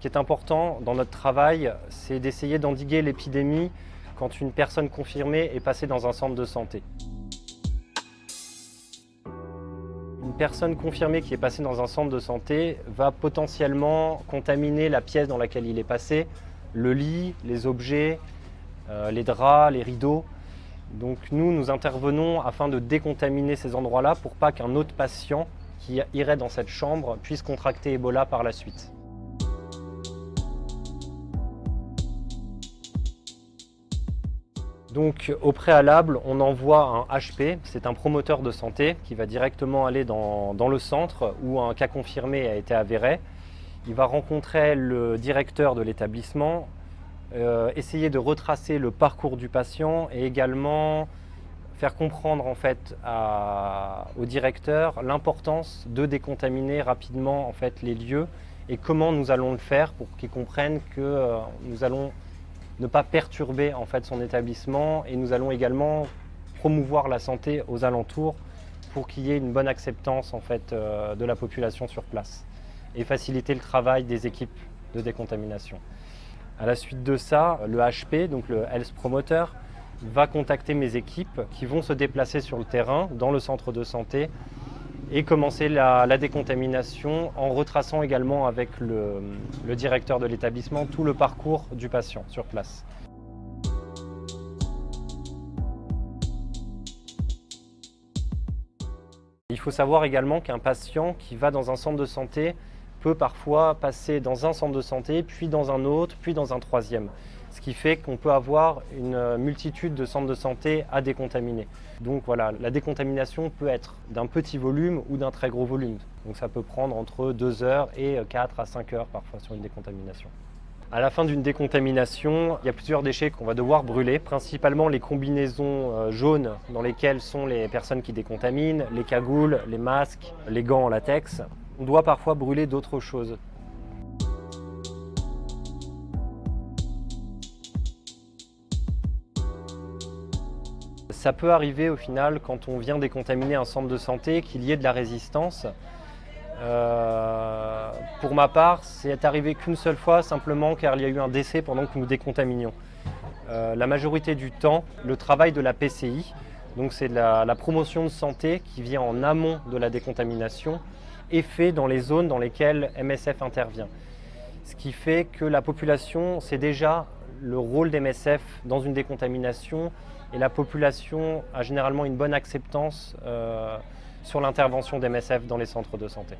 qui est important dans notre travail, c'est d'essayer d'endiguer l'épidémie quand une personne confirmée est passée dans un centre de santé. Une personne confirmée qui est passée dans un centre de santé va potentiellement contaminer la pièce dans laquelle il est passé, le lit, les objets, les draps, les rideaux. Donc nous intervenons afin de décontaminer ces endroits-là pour pas qu'un autre patient qui irait dans cette chambre puisse contracter Ebola par la suite. Donc au préalable, on envoie un HP, c'est un promoteur de santé qui va directement aller dans le centre où un cas confirmé a été avéré. Il va rencontrer le directeur de l'établissement, essayer de retracer le parcours du patient et également faire comprendre en fait au directeur l'importance de décontaminer rapidement en fait, les lieux et comment nous allons le faire pour qu'ils comprennent que nous allons ne pas perturber en fait, son établissement et nous allons également promouvoir la santé aux alentours pour qu'il y ait une bonne acceptance en fait, de la population sur place et faciliter le travail des équipes de décontamination. À la suite de ça, le HP, donc le Health Promoter, va contacter mes équipes qui vont se déplacer sur le terrain, dans le centre de santé, et commencer la décontamination en retraçant également avec le directeur de l'établissement tout le parcours du patient sur place. Il faut savoir également qu'un patient qui va dans un centre de santé peut parfois passer dans un centre de santé, puis dans un autre, puis dans un troisième. Ce qui fait qu'on peut avoir une multitude de centres de santé à décontaminer. Donc voilà, la décontamination peut être d'un petit volume ou d'un très gros volume. Donc ça peut prendre entre 2 heures et 4 à 5 heures parfois sur une décontamination. À la fin d'une décontamination, il y a plusieurs déchets qu'on va devoir brûler, principalement les combinaisons jaunes dans lesquelles sont les personnes qui décontaminent, les cagoules, les masques, les gants en latex. On doit parfois brûler d'autres choses. Ça peut arriver au final, quand on vient décontaminer un centre de santé, qu'il y ait de la résistance. Pour ma part, c'est arrivé qu'une seule fois, simplement car il y a eu un décès pendant que nous décontaminions. La majorité du temps, le travail de la PCI, donc c'est la promotion de santé qui vient en amont de la décontamination, est fait dans les zones dans lesquelles MSF intervient. Ce qui fait que la population sait déjà le rôle d'MSF dans une décontamination et la population a généralement une bonne acceptance sur l'intervention d'MSF dans les centres de santé.